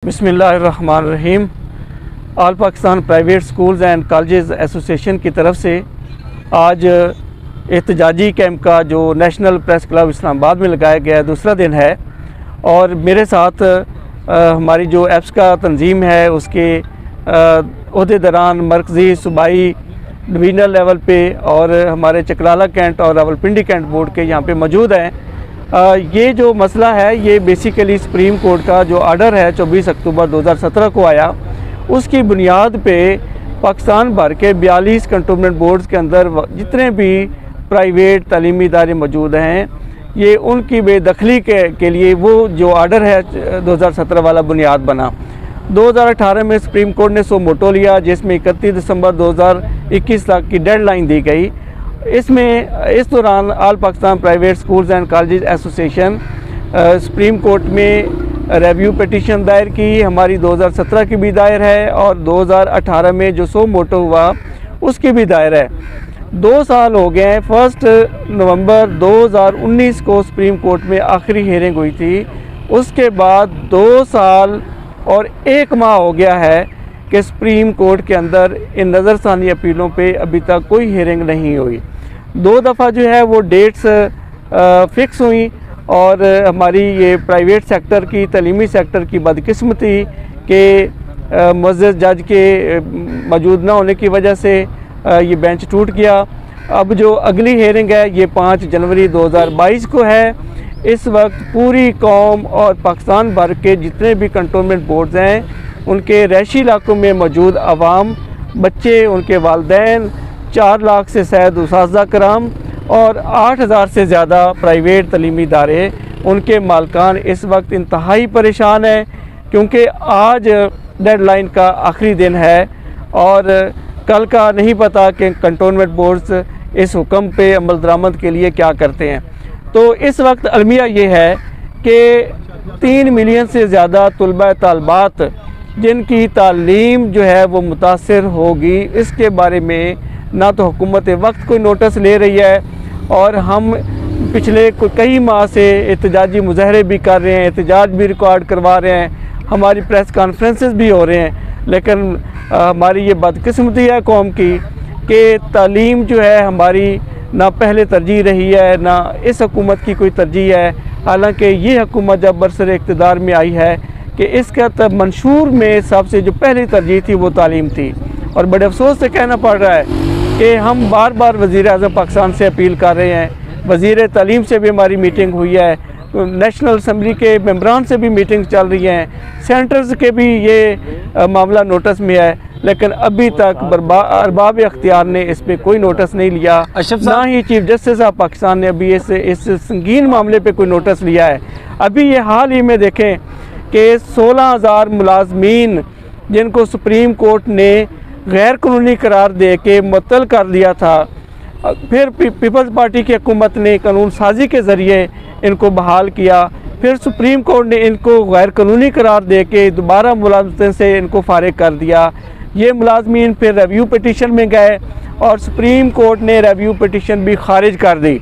बिस्मिल्लाहिर्रहमानिर्रहीम। All Pakistan private schools and colleges association की तरफ से आज एहतजाजी कैंप का जो नेशनल प्रेस क्लब इस्लामाबाद में लगाया गया है दूसरा दिन है, और मेरे साथ हमारी जो एप्स का तंजीम है उसके ओहदेदारान मरकज़ी सूबाई डिवीज़नल लेवल पे और हमारे चकराला कैंट और रावलपिंडी कैंट बोर्ड के यहाँ पे मौजूद हैं। ये जो मसला है ये बेसिकली सुप्रीम कोर्ट का जो आर्डर है 24 अक्टूबर 2017 को आया, उसकी बुनियाद पे पाकिस्तान भर के 42 कंटोनमेंट बोर्ड्स के अंदर जितने भी प्राइवेट तालीमी इदारे मौजूद हैं, ये उनकी बेदखली के लिए वो जो आर्डर है 2017 वाला बुनियाद बना। 2018 में सुप्रीम कोर्ट ने सो मोटो लिया, जिसमें 31 दिसंबर 2021 तक की डेडलाइन दी गई। इस दौरान all Pakistan private schools and colleges association supreme court में रिव्यू पिटीशन दायर की। हमारी 2017 की भी दायर है और 2018 में जो सो मोटो हुआ उसकी भी दायर है। 2 साल हो गए हैं। 1 नवंबर 2019 को सुप्रीम कोर्ट में आखिरी हियरिंग हुई थी। उसके बाद 2 साल और 1 माह हो गया है कि सुप्रीम कोर्ट के अंदर इन नज़रसानी अपीलों पे अभी तक कोई हियरिंग नहीं हुई। 2 दफ़ा जो है वो डेट्स फिक्स हुई, और हमारी ये प्राइवेट सेक्टर की तालीमी सेक्टर की बदकिस्मती के मुअज़्ज़ज़ जज के मौजूद ना होने की वजह से ये बेंच टूट गया। अब जो अगली हियरिंग है ये 5 जनवरी 2022 को है। इस वक्त पूरी कौम और पाकिस्तान भर के जितने भी कंटोनमेंट बोर्ड्स हैं उनके रहायशी इलाकों में मौजूद आवाम, बच्चे, उनके वालिदैन, 4 लाख से ज़ायद उस्ताज़ा कराम और 8000 से ज़्यादा प्राइवेट तालीमी इदारे, उनके मालकान इस वक्त इंतहाई परेशान हैं, क्योंकि आज डेडलाइन का आखिरी दिन है और कल का नहीं पता कि कंटोनमेंट बोर्ड्स इस हुक्म पे अमल दरामद के लिए क्या करते हैं। तो इस वक्त अलमिया ये है कि 3 मिलियन से ज़्यादा तलबा तालबात जिनकी तालीम जो है वो मुतासर होगी, इसके बारे में ना तो हुकूमत वक्त कोई नोटिस ले रही है, और हम पिछले कई माह से एहतजाजी मुजाहरे भी कर रहे हैं, एहतजाज भी रिकॉर्ड करवा रहे हैं, हमारी प्रेस कॉन्फ्रेंसेस भी हो रहे हैं, लेकिन हमारी ये बदकिस्मती है कौम की कि तालीम जो है हमारी ना पहले तरजीह रही है, ना इस हुकूमत की कोई तरजीह है। हालांकि ये हुकूमत जब बरसर इक़्तिदार में आई है कि इसका तब मंशूर में सबसे जो पहली तरजीह थी वो तालीम थी, और बड़े अफसोस से कहना पड़ रहा है कि हम बार बार वज़ीर-ए-आज़म पाकिस्तान से अपील कर रहे हैं, वज़ीर तालीम से भी हमारी मीटिंग हुई है, नेशनल असम्बली के मेंबरान से भी मीटिंग चल रही हैं, सेंटर्स के भी ये मामला नोटिस में है, लेकिन अभी तक अरबाब अख्तियार ने इस पर कोई नोटिस नहीं लिया। ना ही चीफ जस्टिस ऑफ पाकिस्तान ने अभी इस संगीन मामले पे कोई नोटिस लिया है। अभी ये हाल ही में देखें कि 16,000 मुलाजमीन जिनको सुप्रीम कोर्ट ने गैर कानूनी करार दे के मुअत्तल कर दिया था, फिर पीपल्स पार्टी की हुकूमत ने कानून साजी के ज़रिए इनको बहाल किया, फिर सुप्रीम कोर्ट ने इनको गैर कानूनी करार दे के दोबारा मुलाजमत से इनको फारिग कर दिया। ये मुलाजमीन फिर रिव्यू पिटीशन में गए और सुप्रीम कोर्ट ने रिव्यू पिटीशन भी खारिज कर दी।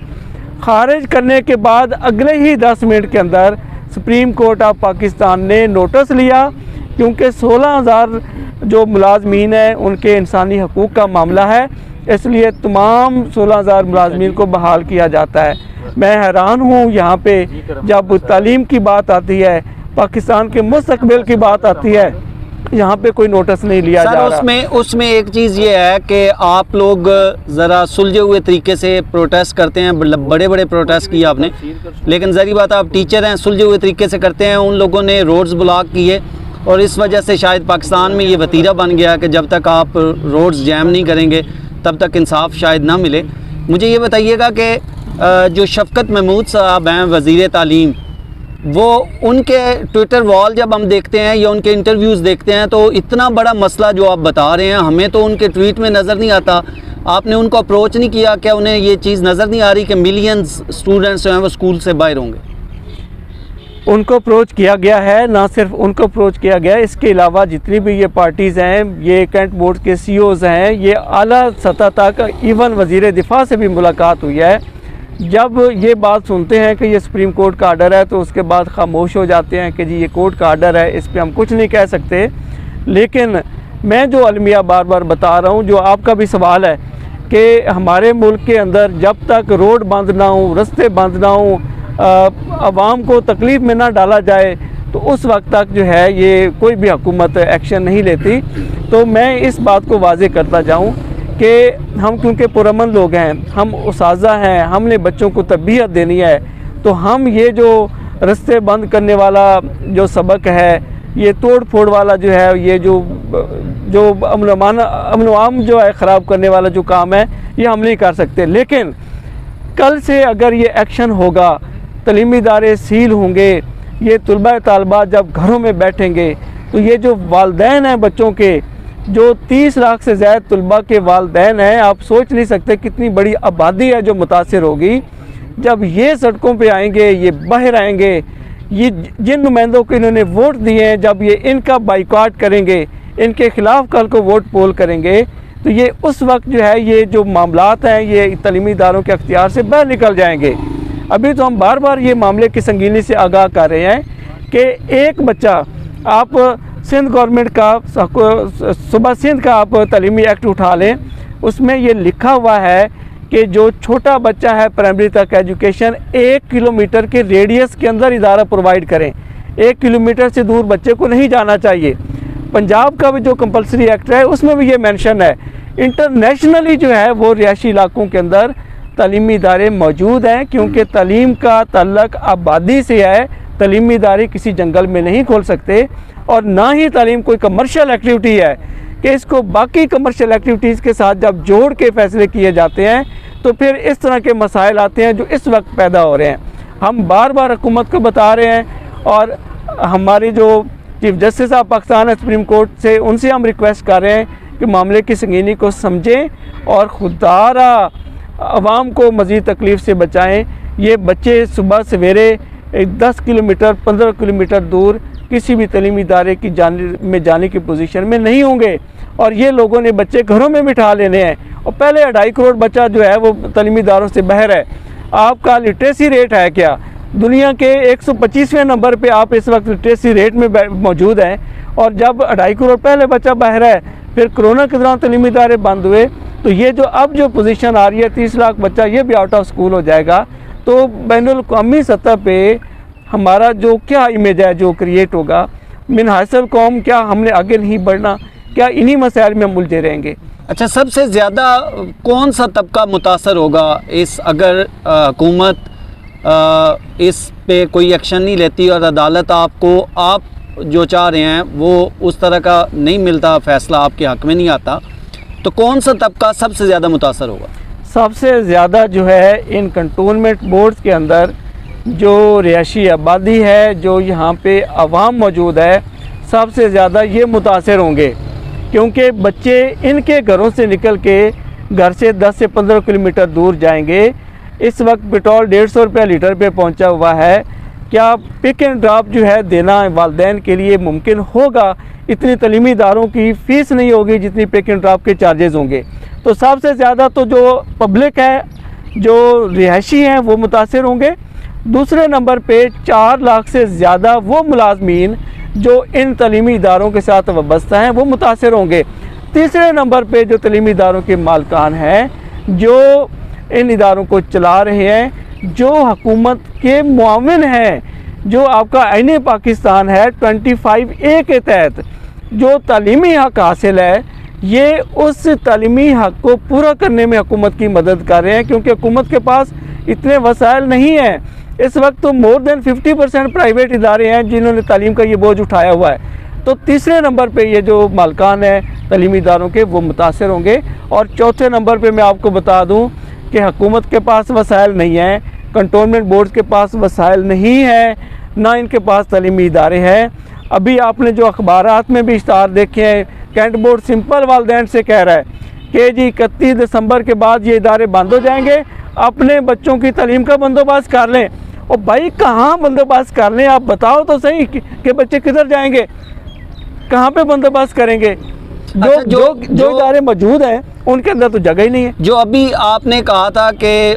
खारिज करने के बाद अगले ही 10 मिनट के अंदर सुप्रीम कोर्ट ऑफ पाकिस्तान ने नोटिस लिया, क्योंकि 16,000 जो मुलाजमीन हैं उनके इंसानी हकूक़ का मामला है, इसलिए तमाम 16,000 मुलाजमीन को बहाल किया जाता है। मैं हैरान हूँ यहाँ पे जब तालीम की बात आती है, पाकिस्तान के मुस्तकबिल की बात आती है, यहाँ पे कोई नोटिस नहीं लिया जा रहा। उसमें एक चीज़ ये है कि आप लोग ज़रा सुलझे हुए तरीके से प्रोटेस्ट करते हैं, बड़े बड़े प्रोटेस्ट किए आपने, लेकिन ज़री बात आप टीचर हैं, सुलझे हुए तरीके से करते हैं। उन लोगों ने रोड्स ब्लॉक किए और इस वजह से शायद पाकिस्तान में ये वतीरा बन गया कि जब तक आप रोड्स जैम नहीं करेंगे तब तक इंसाफ शायद ना मिले। मुझे ये बताइएगा कि जो शफ़क़त महमूद साहब हैं वज़ीर तालीम, वो उनके ट्विटर वॉल जब हम देखते हैं या उनके इंटरव्यूज़ देखते हैं तो इतना बड़ा मसला जो आप बता रहे हैं हमें तो उनके ट्वीट में नज़र नहीं आता। आपने उनको अप्रोच नहीं किया? क्या उन्हें ये चीज़ नज़र नहीं आ रही कि मिलियंस स्टूडेंट्स जो हैं वो स्कूल से बाहर होंगे? उनको अप्रोच किया गया है, ना सिर्फ उनको अप्रोच किया गया है, इसके अलावा जितनी भी ये पार्टीज़ हैं, ये कैंट बोर्ड के CEOs हैं, ये आला सतह तक, इवन वज़ीर दिफा से भी मुलाकात हुई है। जब ये बात सुनते हैं कि ये सुप्रीम कोर्ट का आर्डर है तो उसके बाद खामोश हो जाते हैं कि जी ये कोर्ट का आर्डर है, इस पर हम कुछ नहीं कह सकते। लेकिन मैं जो अलमिया बार बार बता रहा हूँ, जो आपका भी सवाल है कि हमारे मुल्क के अंदर जब तक रोड बंद ना हो, रास्ते बंद ना हो, आवाम को तकलीफ़ में ना डाला जाए, तो उस वक्त तक जो है ये कोई भी हुकूमत एक्शन नहीं लेती। तो मैं इस बात को वाज़ेह करता जाऊँ कि हम क्योंकि पुरअमन लोग हैं, हम उसाज़ा हैं, हमने बच्चों को तरबियत देनी है, तो हम ये जो रास्ते बंद करने वाला जो सबक है, ये तोड़ फोड़ वाला जो है, ये जो अमन जो है ख़राब करने वाला जो काम है, ये हम नहीं कर सकते। लेकिन कल से अगर ये एक्शन होगा, तलीमी इदारे सील होंगे, ये तलबा तालबात जब घरों में बैठेंगे, तो ये जो वालदैन हैं बच्चों के, जो 30 लाख से ज़्यादा तलबा के वालदैन हैं, आप सोच नहीं सकते कितनी बड़ी आबादी है जो मुतासिर होगी। जब ये सड़कों पे आएंगे, ये बाहर आएंगे, ये जिन नुमाइंदों को इन्होंने वोट दिए हैं, जब ये इनका बाइकआउट करेंगे, इनके ख़िलाफ़ कल को वोट पोल करेंगे, तो ये उस वक्त जो है ये जो मामलात हैं ये तलीमी इदारों के अख्तियार से बाहर निकल जाएंगे। अभी तो हम बार बार ये मामले की संगीनी से आगाह कर रहे हैं कि एक बच्चा, आप सिंध गवर्नमेंट का सुबह सिंध का आप तलीमी एक्ट उठा लें, उसमें ये लिखा हुआ है कि जो छोटा बच्चा है प्राइमरी तक एजुकेशन 1 किलोमीटर के रेडियस के अंदर इदारा प्रोवाइड करें। 1 किलोमीटर से दूर बच्चे को नहीं जाना चाहिए। पंजाब का भी जो कंपलसरी एक्ट है उसमें भी ये मेंशन है। इंटरनेशनली जो है वो रिहायशी इलाकों के अंदर तलीमी इदारे मौजूद हैं, क्योंकि तलीम का तल्लक आबादी से है। तलीमी इदारे किसी जंगल में नहीं खोल सकते, और ना ही तालीम कोई कमर्शियल एक्टिविटी है कि इसको बाकी कमर्शियल एक्टिविटीज़ के साथ जब जोड़ के फ़ैसले किए जाते हैं तो फिर इस तरह के मसाइल आते हैं जो इस वक्त पैदा हो रहे हैं। हम बार बार हुकूमत को बता रहे हैं, और हमारे जो चीफ जस्टिस ऑफ पाकिस्तान है सुप्रीम कोर्ट से, उनसे हम रिक्वेस्ट कर रहे हैं कि मामले की संगीनी को समझें और खुदारा आवाम को मज़ीद तकलीफ़ से बचाएं। ये बच्चे सुबह सवेरे 10 किलोमीटर 15 किलोमीटर दूर किसी भी तलीमी इदारे की जाने की पोजीशन में नहीं होंगे, और ये लोगों ने बच्चे घरों में बिठा लेने हैं। और पहले 2.5 करोड़ बच्चा जो है वो तलीमी इदारों से बाहर है। आपका लिटरेसी रेट है क्या? दुनिया के 125वें नंबर पे आप इस वक्त लिटरेसी रेट में मौजूद हैं, और जब 2.5 करोड़ पहले बच्चा बाहर है, फिर कोरोना के दौरान तलीमी इदारे बंद हुए, तो ये जो अब जो पोजीशन आ रही है 30 लाख बच्चा ये भी आउट ऑफ स्कूल हो जाएगा। तो बैनुल-अक़वामी सतह पे हमारा जो क्या इमेज है जो क्रिएट होगा, मिन हासिल कौम, क्या हमने आगे नहीं बढ़ना? क्या इन्हीं मसाइल में हम उलझे रहेंगे? अच्छा, सबसे ज़्यादा कौन सा तबका मुतासर होगा इस, अगर हुकूमत इस पे कोई एक्शन नहीं लेती और अदालत आपको, आप जो चाह रहे हैं वो उस तरह का नहीं मिलता, फ़ैसला आपके हक़ में नहीं आता, तो कौन सा तबका सबसे ज़्यादा मुतासर होगा? सबसे ज़्यादा जो है इन कंटोनमेंट बोर्ड्स के अंदर जो रिहायशी आबादी है, जो यहाँ पे अवाम मौजूद है, सबसे ज़्यादा ये मुतासर होंगे, क्योंकि बच्चे इनके घरों से निकल के घर से 10 से 15 किलोमीटर दूर जाएंगे। इस वक्त पेट्रोल 150 रुपये लीटर पे पहुँचा हुआ है। क्या पिक एंड ड्रॉप जो है देना वालदैन के लिए मुमकिन होगा? इतनी तलीमी इदारों की फ़ीस नहीं होगी जितनी पिक एंड ड्रॉप के चार्जेस होंगे। तो सबसे ज़्यादा तो जो पब्लिक है, जो रिहायशी हैं, वो मुतासर होंगे। दूसरे नंबर पे 4 लाख से ज़्यादा वो मुलाजमीन जो इन तलीमी इदारों के साथ वाबस्ता हैं वो मुतासर होंगे। तीसरे नंबर पे जो तलीमी इदारों के मालकान हैं, जो इन इदारों को चला रहे हैं, जो हुकूमत के मुआविन हैं, जो आपका आईन पाकिस्तान है 25A के तहत जो तालीमी हक़ हासिल है, ये उस तालीमी हक़ को पूरा करने में हुकूमत की मदद कर रहे हैं, क्योंकि हुकूमत के पास इतने वसाइल नहीं हैं। इस वक्त तो मोर देन 50% प्राइवेट इदारे हैं जिन्होंने तालीम का ये बोझ उठाया हुआ है। तो तीसरे नंबर पे ये जो मालकान हैं तालीमी इदारों के, वो मुतासर होंगे। और चौथे नंबर पे मैं आपको बता दूं कि हुकूमत के पास वसाइल नहीं हैं, कंटोनमेंट बोर्ड के पास वसाइल नहीं है, ना इनके पास तालीमी इदारे हैं। अभी आपने जो अखबारात में भी इश्तार देखे हैं, कैंट बोर्ड सिंपल वालदैन से कह रहा है कि जी 31 दिसंबर के बाद ये इदारे बंद हो जाएंगे, अपने बच्चों की तालीम का बंदोबस्त कर लें। और भाई कहाँ बंदोबस्त कर लें? आप बताओ तो सही कि बच्चे किधर जाएंगे, कहाँ पे बंदोबस्त करेंगे? जो इदारे मौजूद हैं उनके अंदर तो जगह ही नहीं है। जो अभी आपने कहा था कि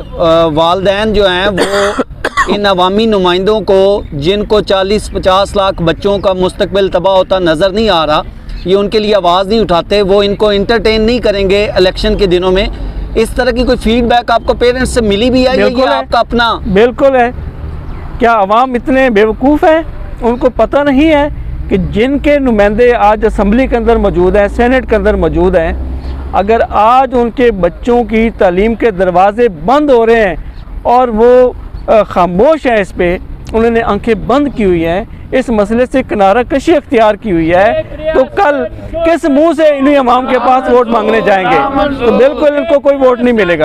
वालिदैन जो हैं वो इन अवामी नुमाइंदों को, जिनको 40-50 लाख बच्चों का मुस्तकबिल तबाह होता नज़र नहीं आ रहा, ये उनके लिए आवाज़ नहीं उठाते, वो इनको इंटरटेन नहीं करेंगे इलेक्शन के दिनों में, इस तरह की कोई फीडबैक आपको पेरेंट्स से मिली भी है या ये आपका अपना? बिल्कुल है। क्या अवाम इतने बेवकूफ़ हैं, उनको पता नहीं है कि जिनके नुमाइंदे आज असम्बली के अंदर मौजूद हैं, सेनेट के अंदर मौजूद हैं, अगर आज उनके बच्चों की तालीम के दरवाज़े बंद हो रहे हैं और वो खामोश हैं, इस पे उन्होंने आंखें बंद की हुई हैं, इस मसले से किनारा कशी अख्तियार की हुई है, तो कल किस मुंह से इन्हीं अवाम के पास वोट मांगने जाएंगे? तो बिल्कुल इनको कोई वोट नहीं मिलेगा।